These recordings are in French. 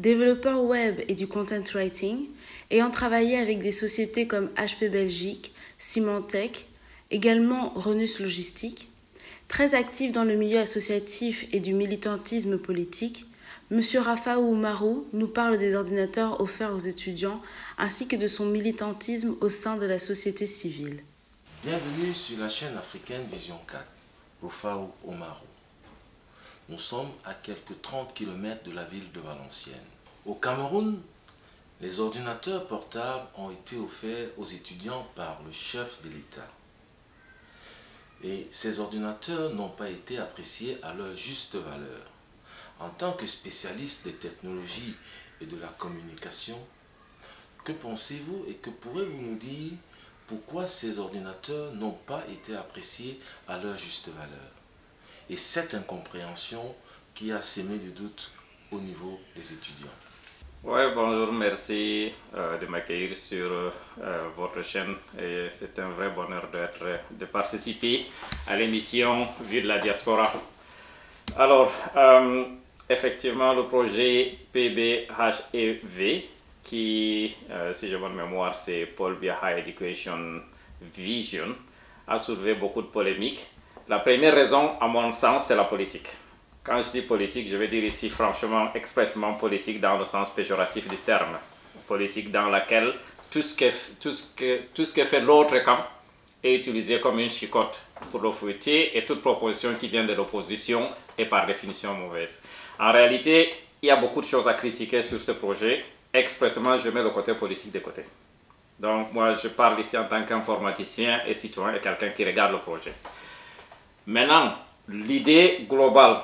développeur web et du content writing, ayant travaillé avec des sociétés comme HP Belgique, Symantec, également Renus Logistique. Très actif dans le milieu associatif et du militantisme politique, M. Rafał Umarów nous parle des ordinateurs offerts aux étudiants ainsi que de son militantisme au sein de la société civile. Bienvenue sur la chaîne africaine Vision 4, Rafał Umarów. Nous sommes à quelques 30 km de la ville de Valenciennes. Au Cameroun, les ordinateurs portables ont été offerts aux étudiants par le chef de l'État. Et ces ordinateurs n'ont pas été appréciés à leur juste valeur. En tant que spécialiste des technologies et de la communication, que pensez-vous et que pourrez-vous nous dire pourquoi ces ordinateurs n'ont pas été appréciés à leur juste valeur? Et cette incompréhension qui a semé du doute au niveau des étudiants. Oui, bonjour, merci de m'accueillir sur votre chaîne. C'est un vrai bonheur de participer à l'émission Vue de la diaspora. Alors, effectivement, le projet PBHEV, qui, si j'ai bonne mémoire, c'est Paul Biya High Education Vision, a soulevé beaucoup de polémiques. La première raison, à mon sens, c'est la politique. Quand je dis politique, je veux dire ici franchement, expressément politique dans le sens péjoratif du terme. Politique dans laquelle tout ce que fait l'autre camp est utilisé comme une chicotte pour le fouetter et toute proposition qui vient de l'opposition est par définition mauvaise. En réalité, il y a beaucoup de choses à critiquer sur ce projet. Expressément, je mets le côté politique de côté. Donc moi, je parle ici en tant qu'informaticien et citoyen et quelqu'un qui regarde le projet. Maintenant, l'idée globale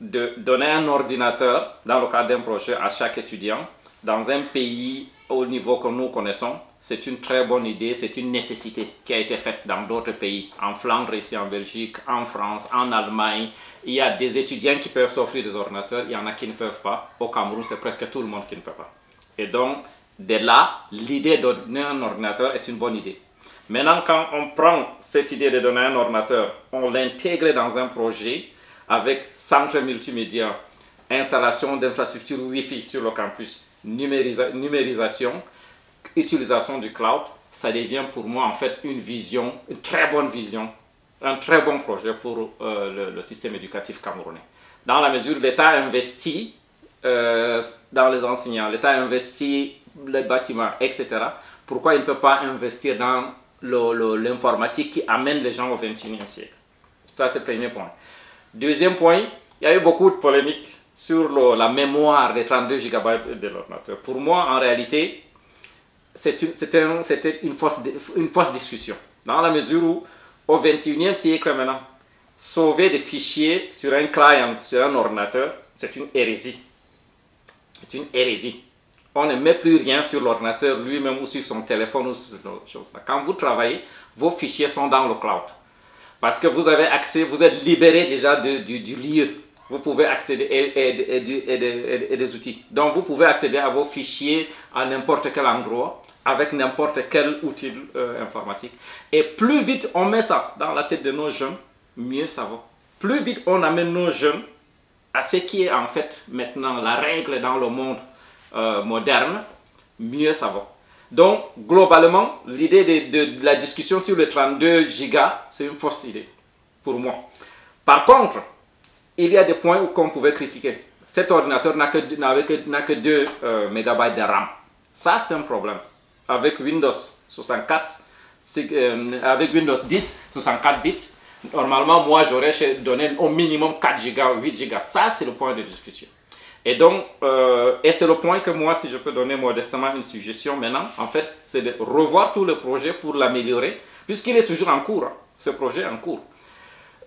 de donner un ordinateur dans le cadre d'un projet à chaque étudiant dans un pays au niveau que nous connaissons, c'est une très bonne idée, c'est une nécessité qui a été faite dans d'autres pays, en Flandre, ici en Belgique, en France, en Allemagne. Il y a des étudiants qui peuvent s'offrir des ordinateurs, il y en a qui ne peuvent pas. Au Cameroun, c'est presque tout le monde qui ne peut pas. Et donc, de là, l'idée de donner un ordinateur est une bonne idée. Maintenant, quand on prend cette idée de donner un ordinateur, on l'intègre dans un projet avec centre multimédia, installation d'infrastructures Wi-Fi sur le campus, numérisation, utilisation du cloud, ça devient pour moi en fait une vision, une très bonne vision, un très bon projet pour le système éducatif camerounais. Dans la mesure où l'État investit dans les enseignants, l'État investit les bâtiments, etc. Pourquoi il ne peut pas investir dans l'informatique qui amène les gens au XXIe siècle? Ça, c'est le premier point. Deuxième point, il y a eu beaucoup de polémiques sur la mémoire des 32 GB de l'ordinateur. Pour moi, en réalité, c'était une fausse discussion. Dans la mesure où, au XXIe siècle maintenant, sauver des fichiers sur un client, sur un ordinateur, c'est une hérésie. C'est une hérésie. On ne met plus rien sur l'ordinateur lui-même ou sur son téléphone ou sur ces choses-là. Quand vous travaillez, vos fichiers sont dans le cloud. Parce que vous avez accès, vous êtes libéré déjà du lieu. Vous pouvez accéder et des outils. Donc vous pouvez accéder à vos fichiers à n'importe quel endroit, avec n'importe quel outil informatique. Et plus vite on met ça dans la tête de nos jeunes, mieux ça va. Plus vite on amène nos jeunes à ce qui est en fait maintenant la règle dans le monde moderne, mieux ça va. Donc, globalement, l'idée de la discussion sur les 32 gigas, c'est une fausse idée, pour moi. Par contre, il y a des points qu'on pouvait critiquer. Cet ordinateur n'a que 2 MB de RAM. Ça, c'est un problème. Avec Windows 64, avec Windows 10, 64 bits, normalement, moi, j'aurais donné au minimum 4 Go, 8 Go. Ça, c'est le point de discussion. Et donc, c'est le point que moi, si je peux donner modestement une suggestion maintenant, en fait, c'est de revoir tout le projet pour l'améliorer, puisqu'il est toujours en cours, ce projet est en cours.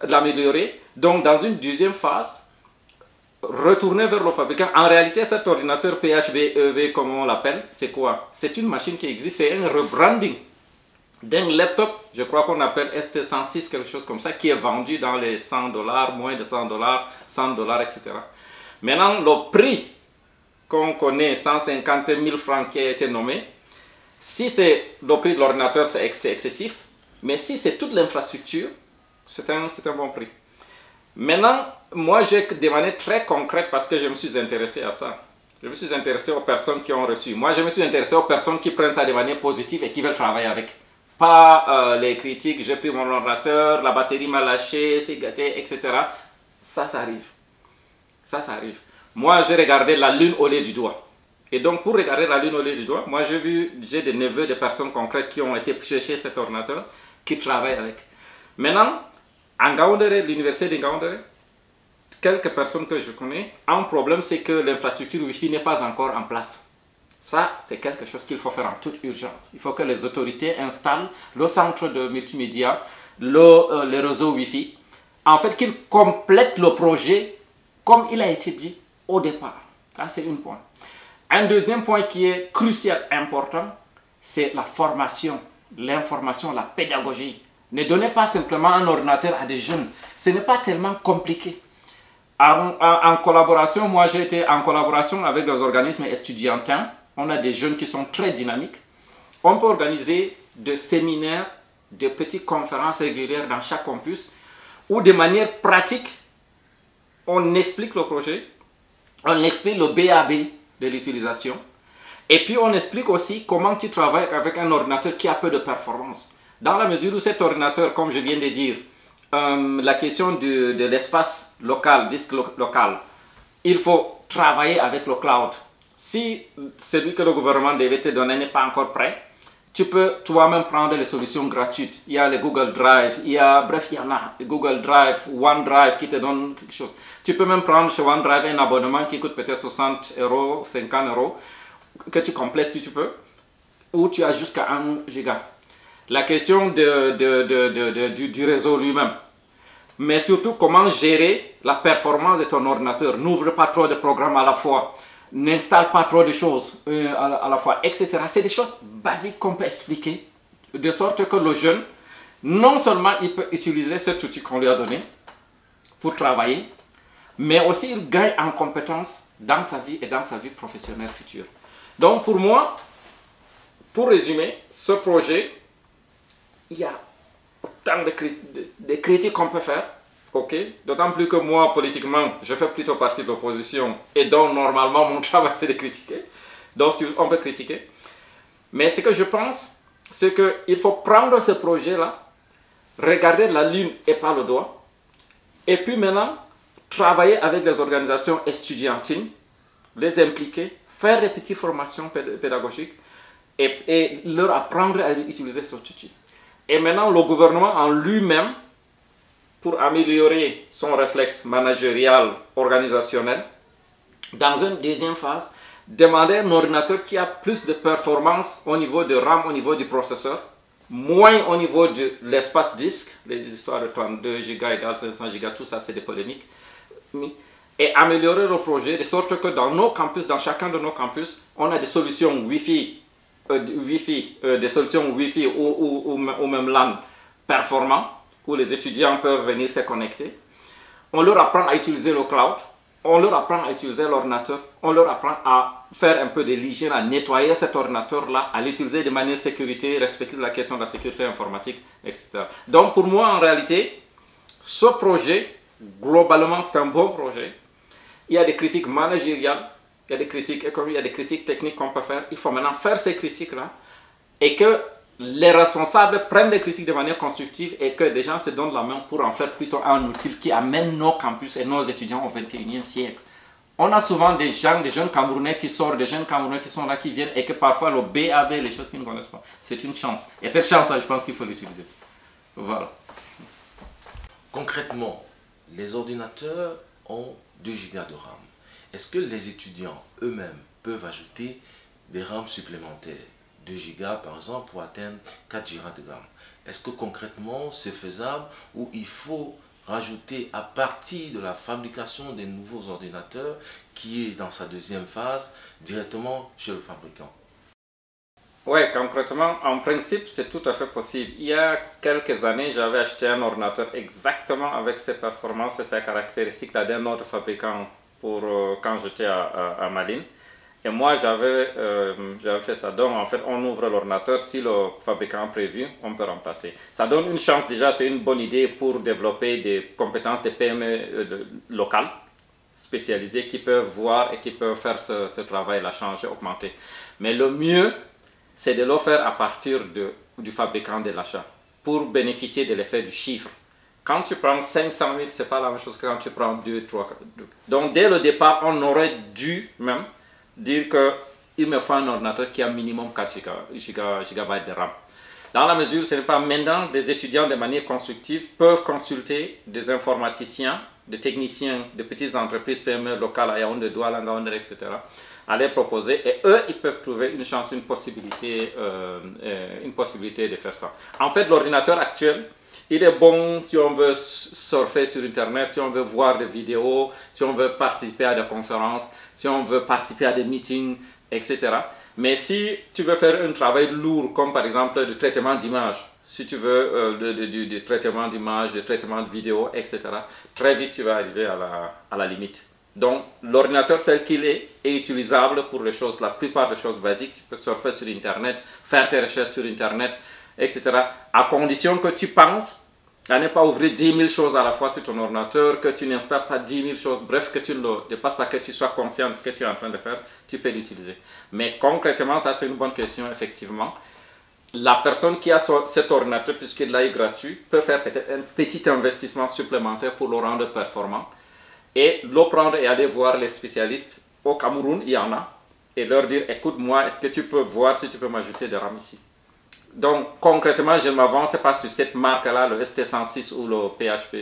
L'améliorer, donc dans une deuxième phase, retourner vers le fabricant. En réalité, cet ordinateur PHEV, comme on l'appelle, c'est quoi? C'est une machine qui existe, c'est un rebranding d'un laptop, je crois qu'on appelle ST106, quelque chose comme ça, qui est vendu dans les $100, moins de $100, $100, etc. Maintenant, le prix qu'on connaît, 150 000 francs qui a été nommé, si c'est le prix de l'ordinateur, c'est excessif, mais si c'est toute l'infrastructure, c'est un bon prix. Maintenant, moi j'ai des manières très concrètes parce que je me suis intéressé à ça. Je me suis intéressé aux personnes qui ont reçu. Moi, je me suis intéressé aux personnes qui prennent ça de manière positive et qui veulent travailler avec. Pas les critiques, j'ai pris mon ordinateur, la batterie m'a lâché, c'est gâté, etc. Ça arrive. Ça arrive. Moi, j'ai regardé la lune au lait du doigt. Et donc, pour regarder la lune au lait du doigt, moi, j'ai des neveux de personnes concrètes qui ont été chercher cet ordinateur, qui travaillent avec. Maintenant, en Ngaoundéré, l'université de Ngaoundéré, quelques personnes que je connais, un problème, c'est que l'infrastructure Wi-Fi n'est pas encore en place. Ça, c'est quelque chose qu'il faut faire en toute urgence. Il faut que les autorités installent le centre de multimédia, le réseau Wi-Fi, en fait, qu'ils complètent le projet comme il a été dit au départ. Ça, c'est un point. Un deuxième point qui est crucial, important, c'est la formation, l'information, la pédagogie. Ne donnez pas simplement un ordinateur à des jeunes. Ce n'est pas tellement compliqué. En collaboration, moi j'ai été en collaboration avec les organismes estudiantins. On a des jeunes qui sont très dynamiques. On peut organiser des séminaires, de petites conférences régulières dans chaque campus où de manière pratique, on explique le projet, on explique le BAB de l'utilisation et puis on explique aussi comment tu travailles avec un ordinateur qui a peu de performance. Dans la mesure où cet ordinateur, comme je viens de dire, la question de l'espace local, disque local, il faut travailler avec le cloud. Si celui que le gouvernement devait te donner n'est pas encore prêt, tu peux toi-même prendre les solutions gratuites. Il y a le Google Drive, il y a Google Drive, OneDrive qui te donne quelque chose. Tu peux même prendre chez OneDrive un abonnement qui coûte peut-être 60 €, 50 €, que tu complètes si tu peux, ou tu as jusqu'à 1 giga. La question du réseau lui-même, mais surtout comment gérer la performance de ton ordinateur. N'ouvre pas trop de programmes à la fois, n'installe pas trop de choses à la fois, etc. C'est des choses basiques qu'on peut expliquer, de sorte que le jeune, non seulement il peut utiliser cet outil qu'on lui a donné pour travailler, mais aussi il gagne en compétences dans sa vie et dans sa vie professionnelle future. Donc pour moi, pour résumer, ce projet, il y a autant de critiques qu'on peut faire, ok? D'autant plus que moi, politiquement, je fais plutôt partie de l'opposition et donc normalement mon travail c'est de critiquer. Donc on peut critiquer. Mais ce que je pense, c'est qu'il faut prendre ce projet-là, regarder la lune et pas le doigt, et puis maintenant, travailler avec les organisations estudiantines, les impliquer, faire des petites formations pédagogiques et leur apprendre à utiliser cet outil. Et maintenant, le gouvernement en lui-même, pour améliorer son réflexe managérial, organisationnel, dans une deuxième phase, demander un ordinateur qui a plus de performance au niveau de RAM, au niveau du processeur, moins au niveau de l'espace disque, les histoires de 32 Go égale 500 Go, tout ça c'est des polémiques, et améliorer le projet de sorte que dans nos campus, dans chacun de nos campus, on a des solutions Wi-Fi, des solutions Wi-Fi ou même LAN performants, où les étudiants peuvent venir se connecter. On leur apprend à utiliser le cloud, on leur apprend à utiliser l'ordinateur, on leur apprend à faire un peu de l'hygiène, à nettoyer cet ordinateur-là, à l'utiliser de manière sécurité, respecter la question de la sécurité informatique, etc. Donc pour moi, en réalité, ce projet, globalement, c'est un bon projet. Il y a des critiques managériales, il y a des critiques économiques, il y a des critiques techniques qu'on peut faire. Il faut maintenant faire ces critiques-là et que les responsables prennent les critiques de manière constructive et que les gens se donnent la main pour en faire plutôt un outil qui amène nos campus et nos étudiants au XXIe siècle. On a souvent des jeunes Camerounais qui sortent, des jeunes Camerounais qui sont là, qui viennent et que parfois le BAB, les choses qu'ils ne connaissent pas, c'est une chance. Et cette chance-là, je pense qu'il faut l'utiliser. Voilà. Concrètement, les ordinateurs ont 2 Go de RAM. Est-ce que les étudiants eux-mêmes peuvent ajouter des RAM supplémentaires, 2 Go par exemple, pour atteindre 4 Go de RAM? Est-ce que concrètement c'est faisable ou il faut rajouter à partir de la fabrication des nouveaux ordinateurs qui est dans sa deuxième phase directement chez le fabricant? Oui, concrètement, en principe, c'est tout à fait possible. Il y a quelques années, j'avais acheté un ordinateur exactement avec ses performances et ses caractéristiques d'un autre fabricant pour quand j'étais à Malines. Et moi, j'avais fait ça. Donc, en fait, on ouvre l'ordinateur. Si le fabricant a prévu, on peut remplacer. Ça donne une chance déjà, c'est une bonne idée pour développer des compétences de PME locales. spécialisés qui peuvent voir et qui peuvent faire ce travail-là, changer, augmenter. Mais le mieux, c'est de le faire à partir du fabricant de l'achat pour bénéficier de l'effet du chiffre. Quand tu prends 500 000, ce n'est pas la même chose que quand tu prends 2, 3, 4. Donc dès le départ, on aurait dû même dire qu'il me faut un ordinateur qui a minimum 4 GB de RAM. Dans la mesure où ce n'est pas maintenant, des étudiants de manière constructive peuvent consulter des informaticiens, des techniciens de petites entreprises PME locales à Yaoundé, Douala, Ngaoundé, etc. à les proposer et eux, ils peuvent trouver une chance, une possibilité de faire ça. En fait, l'ordinateur actuel, il est bon si on veut surfer sur Internet, si on veut voir des vidéos, si on veut participer à des conférences, si on veut participer à des meetings, etc. Mais si tu veux faire un travail lourd, comme par exemple le traitement d'image, si tu veux du traitement d'image, du traitement de vidéo, etc., très vite tu vas arriver à la limite. Donc l'ordinateur tel qu'il est utilisable pour la plupart des choses basiques. Tu peux surfer sur Internet, faire tes recherches sur Internet, etc. À condition que tu penses à ne pas ouvrir 10 000 choses à la fois sur ton ordinateur, que tu n'installes pas 10 000 choses, bref, que tu ne le dépasses pas, que tu sois conscient de ce que tu es en train de faire, tu peux l'utiliser. Mais concrètement, ça c'est une bonne question, effectivement. La personne qui a cet ordinateur, puisqu'il l'a gratuit, peut faire peut-être un petit investissement supplémentaire pour le rendre performant et le prendre et aller voir les spécialistes. Au Cameroun, il y en a, et leur dire, écoute-moi, est-ce que tu peux voir si tu peux m'ajouter de RAM ici? Donc, concrètement, je ne m'avance pas sur cette marque-là, le ST106 ou le PHP,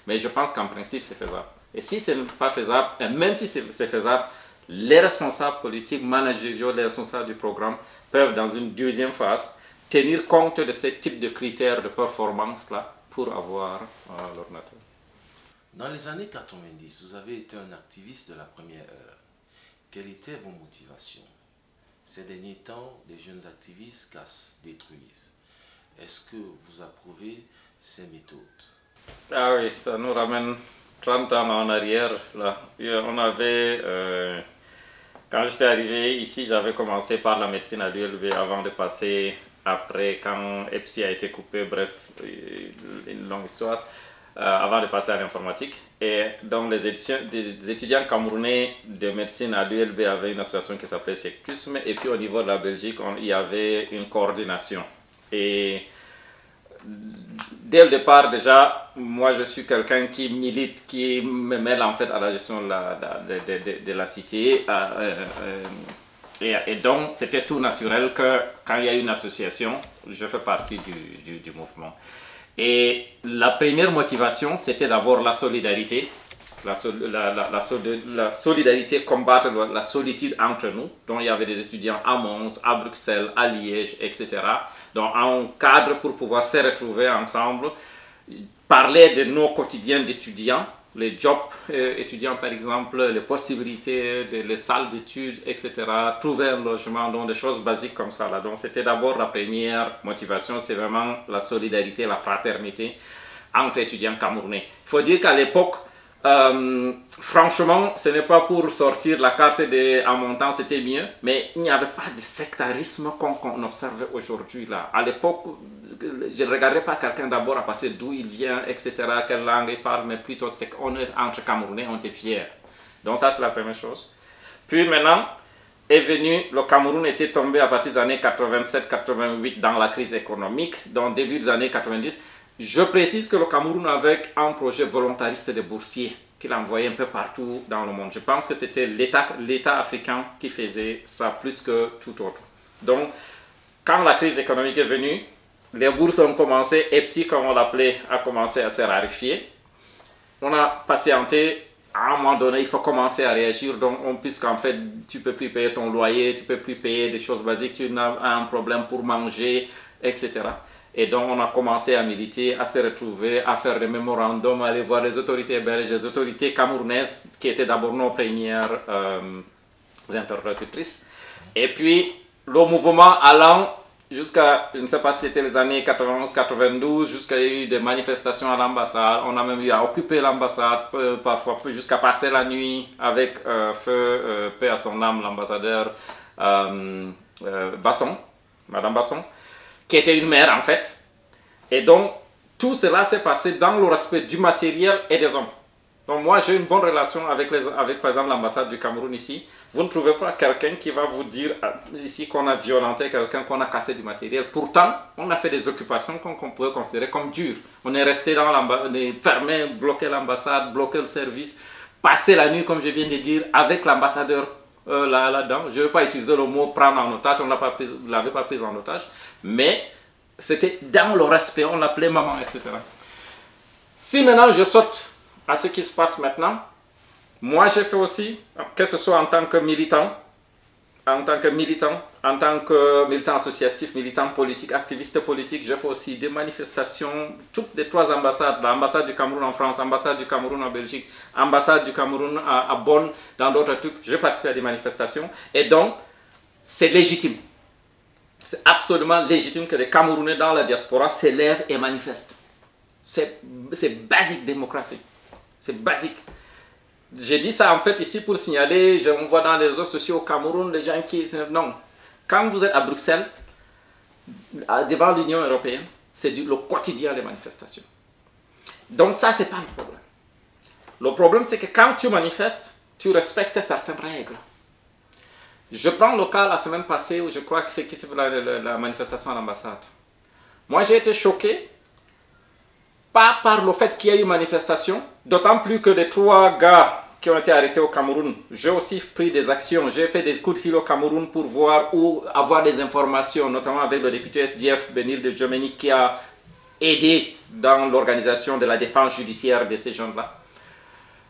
mais je pense qu'en principe, c'est faisable. Et si ce n'est pas faisable, et même si c'est faisable, les responsables politiques, managériaux, les responsables du programme peuvent, dans une deuxième phase, tenir compte de ce type de critères de performance-là pour avoir l'ordinateur. Dans les années 90, vous avez été un activiste de la première heure. Quelles étaient vos motivations? Ces derniers temps, des jeunes activistes cassent, détruisent. Est-ce que vous approuvez ces méthodes? Ah oui, ça nous ramène 30 ans en arrière. Là. On avait, quand j'étais arrivé ici, j'avais commencé par la médecine à l'ULB avant de passer, après, quand EPSI a été coupé, bref, une longue histoire. Avant de passer à l'informatique. Et donc les étudiants camerounais de médecine à l'ULB avaient une association qui s'appelait SECUSM, et puis au niveau de la Belgique, il y avait une coordination. Et dès le départ déjà, moi je suis quelqu'un qui milite, qui me mêle en fait à la gestion de la cité. Et donc c'était tout naturel que quand il y a une association, je fais partie du mouvement. Et la première motivation, c'était d'abord la solidarité. La solidarité, combattre la solitude entre nous. Donc il y avait des étudiants à Mons, à Bruxelles, à Liège, etc. Donc un cadre pour pouvoir se retrouver ensemble, parler de nos quotidiens d'étudiants, les jobs étudiants par exemple, les possibilités, les salles d'études, etc. Trouver un logement, donc des choses basiques comme ça. Là. Donc c'était d'abord la première motivation, c'est vraiment la solidarité, la fraternité entre étudiants camerounais. Il faut dire qu'à l'époque, franchement, ce n'est pas pour sortir la carte à montant, c'était mieux, mais il n'y avait pas de sectarisme qu'on observe aujourd'hui. À l'époque, je ne regardais pas quelqu'un d'abord à partir d'où il vient, etc., quelle langue il parle, mais plutôt c'était qu'on est entre Camerounais, on était fiers. Donc ça, c'est la première chose. Puis maintenant, est venu, le Cameroun était tombé à partir des années 87-88 dans la crise économique, dans le début des années 90. Je précise que le Cameroun avait un projet volontariste de boursiers qu'il envoyait un peu partout dans le monde. Je pense que c'était l'État africain qui faisait ça plus que tout autre. Donc, quand la crise économique est venue, les bourses ont commencé, EPSI, comme on l'appelait, a commencé à se raréfier. On a patienté, à un moment donné, il faut commencer à réagir, donc puisqu'en fait, tu ne peux plus payer ton loyer, tu ne peux plus payer des choses basiques, tu as un problème pour manger, etc. Et donc, on a commencé à militer, à se retrouver, à faire des mémorandums, à aller voir les autorités belges, les autorités camerounaises, qui étaient d'abord nos premières interlocutrices. Et puis, le mouvement allant jusqu'à, je ne sais pas si c'était les années 91-92, jusqu'à il y a eu des manifestations à l'ambassade. On a même eu à occuper l'ambassade, parfois jusqu'à passer la nuit avec feu, paix à son âme, l'ambassadeur Basson, Madame Basson, qui était une mère en fait. Et donc, tout cela s'est passé dans le respect du matériel et des hommes. Donc moi, j'ai une bonne relation avec par exemple, l'ambassade du Cameroun ici. Vous ne trouvez pas quelqu'un qui va vous dire ici qu'on a violenté quelqu'un, qu'on a cassé du matériel. Pourtant, on a fait des occupations qu'on pouvait considérer comme dures. On est resté dans l'ambassade, on est fermé, bloqué l'ambassade, bloqué le service, passé la nuit, comme je viens de dire, avec l'ambassadeur là-dedans. Je ne veux pas utiliser le mot prendre en otage, on ne l'avait pas pris en otage, mais c'était dans le respect, on l'appelait maman, etc. Si maintenant je saute à ce qui se passe maintenant, moi j'ai fait aussi, que ce soit en tant que militant, en tant que militant associatif, militant politique, activiste politique, j'ai fait aussi des manifestations, toutes les 3 ambassades, l'ambassade du Cameroun en France, l'ambassade du Cameroun en Belgique, l'ambassade du Cameroun à Bonn, dans d'autres trucs, j'ai participé à des manifestations, et donc c'est légitime. C'est absolument légitime que les Camerounais dans la diaspora s'élèvent et manifestent. C'est basique démocratie. C'est basique. J'ai dit ça en fait ici pour signaler, on voit dans les réseaux sociaux au Cameroun les gens qui... Non. Quand vous êtes à Bruxelles, devant l'Union européenne, c'est le quotidien des manifestations. Donc ça, c'est pas le problème. Le problème, c'est que quand tu manifestes, tu respectes certaines règles. Je prends le cas la semaine passée où je crois que c'est la manifestation à l'ambassade. Moi, j'ai été choqué, pas par le fait qu'il y ait eu une manifestation, d'autant plus que les 3 gars qui ont été arrêtés au Cameroun, j'ai aussi pris des actions, j'ai fait des coups de fil au Cameroun pour voir ou avoir des informations, notamment avec le député SDF Benil de Djomeni qui a aidé dans l'organisation de la défense judiciaire de ces gens-là.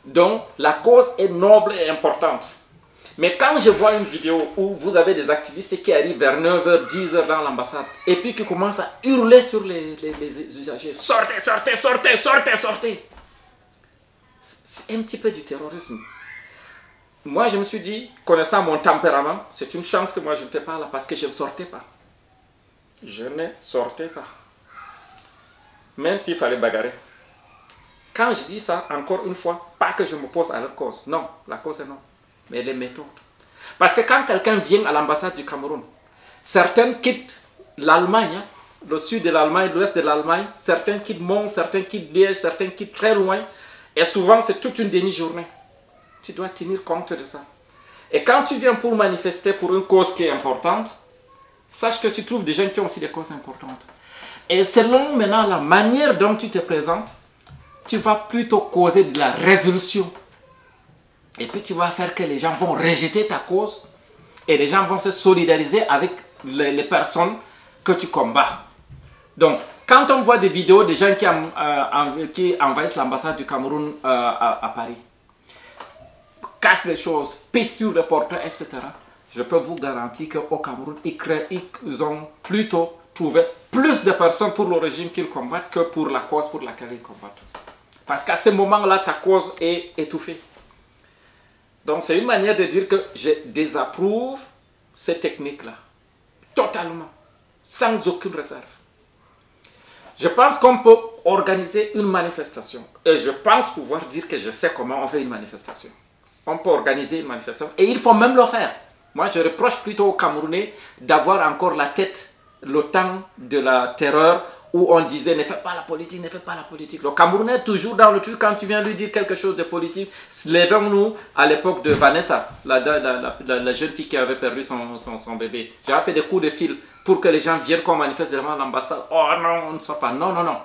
Donc, la cause est noble et importante. Mais quand je vois une vidéo où vous avez des activistes qui arrivent vers 9h, 10h dans l'ambassade et puis qui commencent à hurler sur les usagers, sortez, sortez, sortez, sortez, sortez. C'est un petit peu du terrorisme. Moi, je me suis dit, connaissant mon tempérament, c'est une chance que moi je n'étais pas là parce que je ne sortais pas. Je ne sortais pas. Même s'il fallait bagarrer. Quand je dis ça, encore une fois, pas que je m'oppose à leur cause. Non, la cause est non. Mais les méthodes. Parce que quand quelqu'un vient à l'ambassade du Cameroun, certains quittent l'Allemagne, le sud de l'Allemagne, l'ouest de l'Allemagne, certains quittent Mons, certains quittent Liège, certains quittent très loin, et souvent c'est toute une demi-journée. Tu dois tenir compte de ça. Et quand tu viens pour manifester pour une cause qui est importante, sache que tu trouves des gens qui ont aussi des causes importantes. Et selon maintenant la manière dont tu te présentes, tu vas plutôt causer de la révulsion. Et puis tu vas faire que les gens vont rejeter ta cause et les gens vont se solidariser avec les personnes que tu combats. Donc, quand on voit des vidéos de gens qui envahissent l'ambassade du Cameroun à Paris, cassent les choses, pissent sur les porteurs, etc., je peux vous garantir qu'au Cameroun, ils ont plutôt trouvé plus de personnes pour le régime qu'ils combattent que pour la cause pour laquelle ils combattent. Parce qu'à ce moment-là, ta cause est étouffée. Donc, c'est une manière de dire que je désapprouve ces techniques-là. Totalement. Sans aucune réserve. Je pense qu'on peut organiser une manifestation. Et je pense pouvoir dire que je sais comment on fait une manifestation. On peut organiser une manifestation. Et il faut même le faire. Moi, je reproche plutôt aux Camerounais d'avoir encore la tête, le temps de la terreur, où on disait ne fais pas la politique, ne fais pas la politique. Le Camerounais est toujours dans le truc quand tu viens lui dire quelque chose de politique. Lèvons-nous à l'époque de Vanessa, la jeune fille qui avait perdu son bébé. J'ai fait des coups de fil pour que les gens viennent qu'on manifeste devant l'ambassade. Oh non, on ne soit pas. Non, non, non.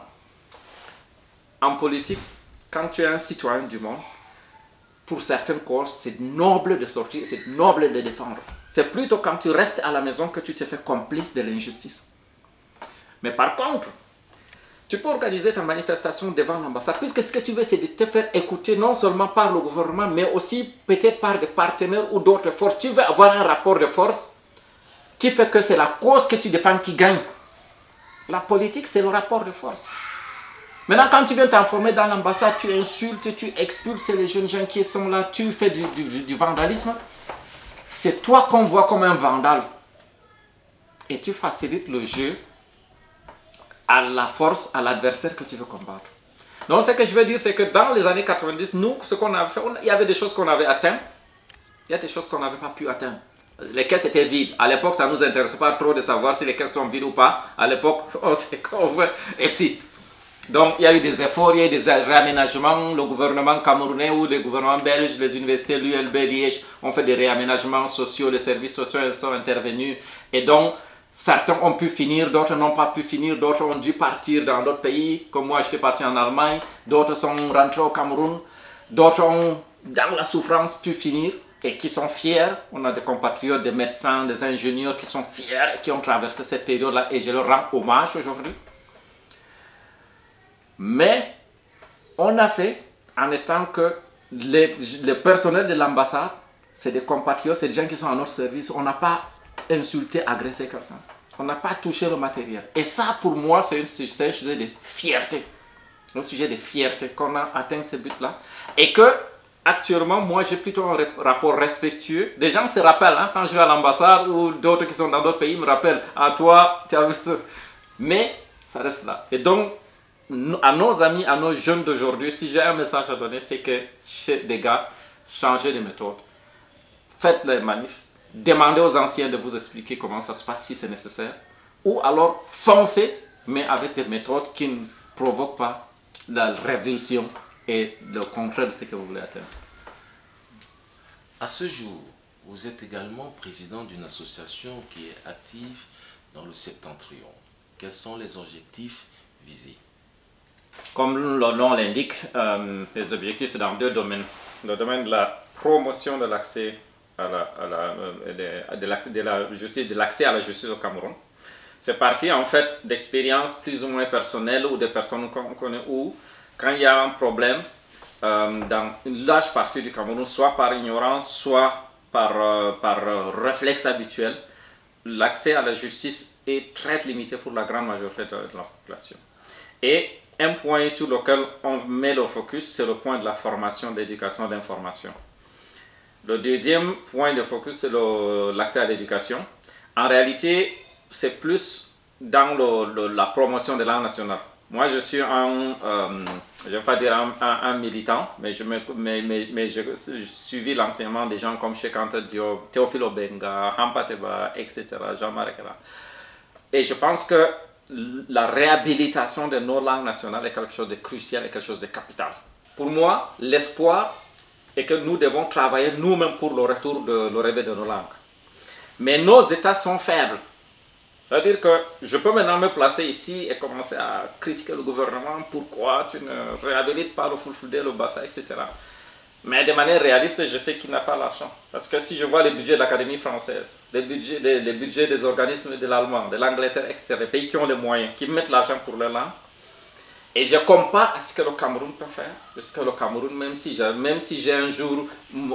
En politique, quand tu es un citoyen du monde, pour certaines causes, c'est noble de sortir, c'est noble de défendre. C'est plutôt quand tu restes à la maison que tu te fais complice de l'injustice. Mais par contre, tu peux organiser ta manifestation devant l'ambassade, puisque ce que tu veux, c'est de te faire écouter non seulement par le gouvernement, mais aussi peut-être par des partenaires ou d'autres forces. Tu veux avoir un rapport de force qui fait que c'est la cause que tu défends qui gagne. La politique, c'est le rapport de force. Maintenant, quand tu viens t'informer dans l'ambassade, tu insultes, tu expulses les jeunes gens qui sont là, tu fais du vandalisme. C'est toi qu'on voit comme un vandale. Et tu facilites le jeu à la force, à l'adversaire que tu veux combattre. Donc, ce que je veux dire, c'est que dans les années 90, nous, ce qu'on avait fait, il y avait des choses qu'on avait atteintes, il y a des choses qu'on n'avait pas pu atteindre. Les caisses étaient vides. À l'époque, ça ne nous intéressait pas trop de savoir si les caisses sont vides ou pas. À l'époque, on sait qu'on veut. Et puis, Donc il y a eu des efforts, il y a eu des réaménagements. Le gouvernement camerounais ou le gouvernement belge, les universités, l'ULB, Liège ont fait des réaménagements sociaux, les services sociaux sont intervenus. Et donc certains ont pu finir, d'autres n'ont pas pu finir, d'autres ont dû partir dans d'autres pays. Comme moi, j'étais parti en Allemagne, d'autres sont rentrés au Cameroun, d'autres ont, dans la souffrance, pu finir et qui sont fiers. On a des compatriotes, des médecins, des ingénieurs qui sont fiers et qui ont traversé cette période-là et je leur rends hommage aujourd'hui. Mais on a fait en étant que le personnel de l'ambassade, c'est des compatriotes, c'est des gens qui sont à notre service. On n'a pas insulté, agressé quelqu'un. On n'a pas touché le matériel. Et ça, pour moi, c'est un sujet de fierté. Un sujet de fierté qu'on a atteint ce but-là. Et que, actuellement, moi, j'ai plutôt un rapport respectueux. Des gens se rappellent, hein, quand je vais à l'ambassade ou d'autres qui sont dans d'autres pays me rappellent. À toi, tu as vu ça. Mais ça reste là. Et donc, à nos amis, à nos jeunes d'aujourd'hui, si j'ai un message à donner, c'est que, les gars, changez de méthode. Faites les manifs. Demandez aux anciens de vous expliquer comment ça se passe si c'est nécessaire. Ou alors foncez, mais avec des méthodes qui ne provoquent pas la révulsion et le contraire de ce que vous voulez atteindre. À ce jour, vous êtes également président d'une association qui est active dans le septentrion. Quels sont les objectifs visés? Comme le nom l'indique, les objectifs c'est dans deux domaines. Le domaine de la promotion de l'accès de l'accès à la justice au Cameroun. C'est parti en fait d'expériences plus ou moins personnelles ou de personnes qu'on connaît où quand il y a un problème dans une large partie du Cameroun, soit par ignorance, soit par réflexe habituel, l'accès à la justice est très limité pour la grande majorité de la population. Et un point sur lequel on met le focus, c'est le point de la formation, d'éducation, d'information. Le deuxième point de focus, c'est l'accès à l'éducation. En réalité, c'est plus dans la promotion de la langue nationale. Moi, je suis je ne vais pas dire un militant, mais j'ai suivi l'enseignement des gens comme Cheikh Anta Diop, Théophile Obenga, Hampateba, etc., Jean-Marc. Et je pense que la réhabilitation de nos langues nationales est quelque chose de crucial et quelque chose de capital. Pour moi, l'espoir est que nous devons travailler nous-mêmes pour le retour le réveil de nos langues. Mais nos États sont faibles. C'est-à-dire que je peux maintenant me placer ici et commencer à critiquer le gouvernement, pourquoi tu ne réhabilites pas le Fulfulde, le Bassa, etc. Mais de manière réaliste, je sais qu'il n'a pas l'argent. Parce que si je vois les budgets de l'Académie française, les budgets des organismes de l'Allemand, de l'Angleterre, etc., les pays qui ont les moyens, qui mettent l'argent pour leur langue, et je compare à ce que le Cameroun peut faire. Parce que le Cameroun, même si j'ai un jour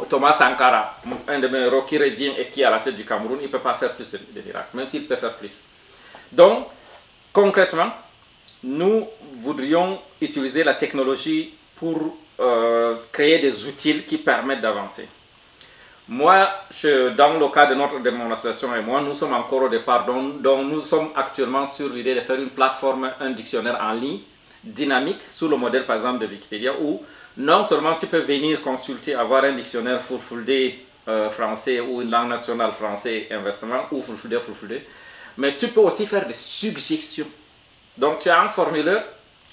Thomas Sankara, un de mes héros qui revient et qui est à la tête du Cameroun, il ne peut pas faire plus de miracles, même s'il peut faire plus. Donc, concrètement, nous voudrions utiliser la technologie pour créer des outils qui permettent d'avancer. Moi, dans le cas de mon association et moi, nous sommes encore au départ, donc nous sommes actuellement sur l'idée de faire une plateforme, un dictionnaire en ligne, dynamique, sous le modèle par exemple de Wikipédia, où non seulement tu peux venir consulter, avoir un dictionnaire Fulfulde français ou une langue nationale français inversement, ou Fulfulde, mais tu peux aussi faire des suggestions. Donc tu as un formulaire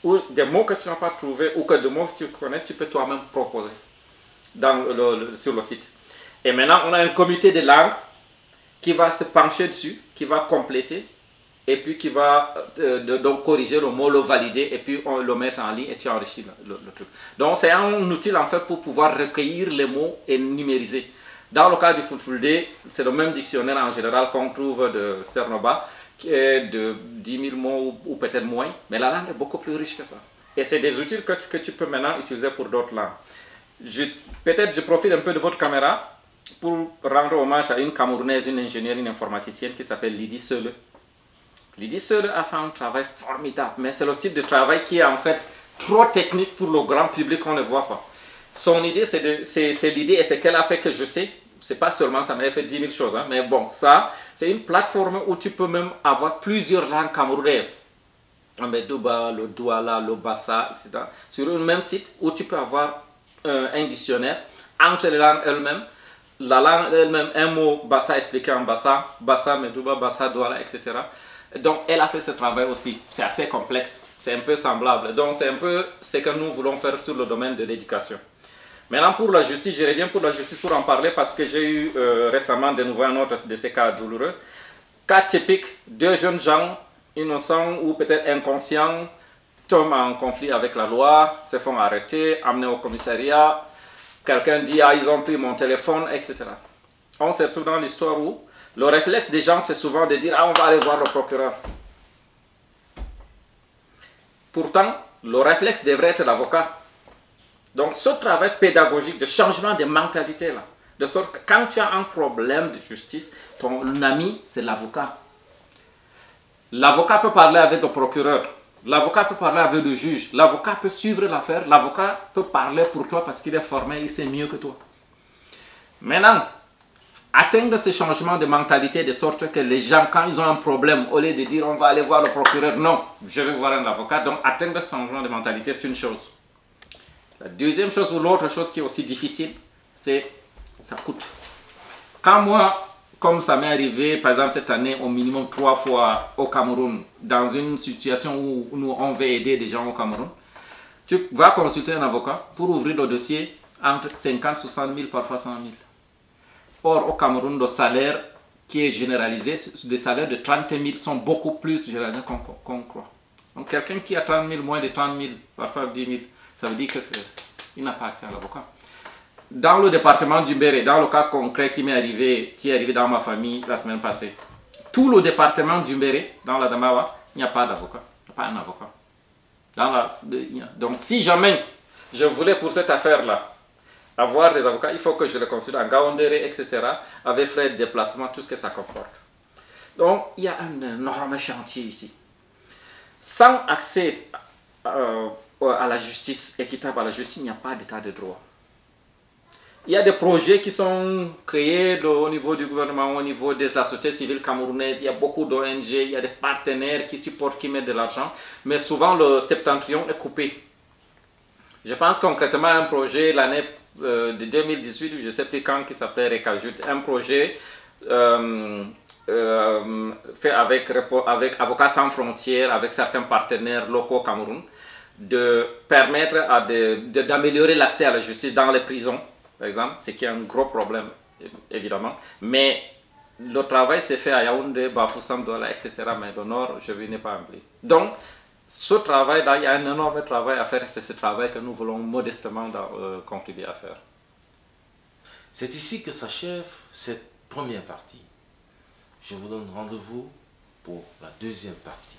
où des mots que tu n'as pas trouvés ou que des mots que tu connais, tu peux toi-même proposer sur le site. Et maintenant, on a un comité de langue qui va se pencher dessus, qui va compléter, et puis qui va donc corriger le mot, le valider, et puis on le mettre en ligne et tu enrichis le truc. Donc c'est un outil en fait pour pouvoir recueillir les mots et numériser. Dans le cas du Fulfulde, c'est le même dictionnaire en général qu'on trouve de Cernoba, qui est de 10 000 mots ou peut-être moins, mais la langue est beaucoup plus riche que ça. Et c'est des outils que tu peux maintenant utiliser pour d'autres langues. Peut-être je profite un peu de votre caméra pour rendre hommage à une Camerounaise, une ingénieure, une informaticienne qui s'appelle Lydie Seule. Lydie Seule a fait un travail formidable, mais c'est le type de travail qui est en fait trop technique pour le grand public qu'on ne voit pas. Son idée, c'est l'idée et c'est qu'elle a fait que je sais, c'est pas seulement ça, mais elle fait 10 000 choses, hein, mais bon, ça, c'est une plateforme où tu peux même avoir plusieurs langues camerounaises. Le Medouba, le Douala, le Bassa, etc. Sur un même site où tu peux avoir un dictionnaire entre les langues elles-mêmes. La langue elle-même, un mot Bassa expliqué en Bassa, Medouba, Bassa, Douala, etc. Donc elle a fait ce travail aussi. C'est assez complexe. C'est un peu semblable. Donc c'est un peu ce que nous voulons faire sur le domaine de l'éducation. Maintenant pour la justice, je reviens pour la justice pour en parler parce que j'ai eu récemment de nouveau un autre de ces cas douloureux. Cas typique, deux jeunes gens innocents ou peut-être inconscients tombent en conflit avec la loi, se font arrêter, amenés au commissariat. Quelqu'un dit « Ah, ils ont pris mon téléphone », etc. On se retrouve dans l'histoire où le réflexe des gens, c'est souvent de dire « Ah, on va aller voir le procureur ». Pourtant, le réflexe devrait être l'avocat. Donc, ce travail pédagogique de changement de mentalité, là, de sorte que quand tu as un problème de justice, ton ami, c'est l'avocat. L'avocat peut parler avec le procureur. L'avocat peut parler avec le juge. L'avocat peut suivre l'affaire. L'avocat peut parler pour toi parce qu'il est formé, il sait mieux que toi. Maintenant, atteindre ce changement de mentalité de sorte que les gens, quand ils ont un problème, au lieu de dire on va aller voir le procureur, non, je vais voir un avocat. Donc, atteindre ce changement de mentalité, c'est une chose. La deuxième chose ou l'autre chose qui est aussi difficile, c'est ça coûte. Quand moi, comme ça m'est arrivé, par exemple cette année, au minimum 3 fois au Cameroun, dans une situation où nous on veut aider des gens au Cameroun, tu vas consulter un avocat pour ouvrir le dossier entre 50, 60 000, parfois 100 000. Or, au Cameroun, le salaire qui est généralisé, des salaires de 30 000 sont beaucoup plus généralisés qu'on croit. Donc, quelqu'un qui a 30 000, moins de 30 000, parfois 10 000, ça veut dire qu'il n'a pas accès à l'avocat. Dans le département du Mbéré, dans le cas concret qui est arrivé dans ma famille la semaine passée, tout le département du Mbéré, dans la Damawa, il n'y a pas d'avocat, il n'y a pas un avocat. Donc, si jamais je voulais pour cette affaire-là avoir des avocats, il faut que je les consulte en Gaondéré, etc., avec frais de déplacement, tout ce que ça comporte. Donc, il y a un énorme chantier ici. Sans accès à la justice, équitable à la justice, il n'y a pas d'état de droit. Il y a des projets qui sont créés au niveau du gouvernement, au niveau de la société civile camerounaise. Il y a beaucoup d'ONG, il y a des partenaires qui supportent, qui mettent de l'argent. Mais souvent, le septentrion est coupé. Je pense concrètement à un projet l'année de 2018, je ne sais plus quand, qui s'appelait Recajut. Un projet fait avec Avocats sans frontières, avec certains partenaires locaux au Cameroun, de permettre d'améliorer l'accès à la justice dans les prisons, par exemple, ce qui est un gros problème, évidemment. Mais le travail s'est fait à Yaoundé, Bafoussam, Douala, etc. Mais le Nord, je n'ai pas impliqué. Donc, ce travail-là, il y a un énorme travail à faire. C'est ce travail que nous voulons modestement contribuer à faire. C'est ici que s'achève cette première partie. Je vous donne rendez-vous pour la deuxième partie.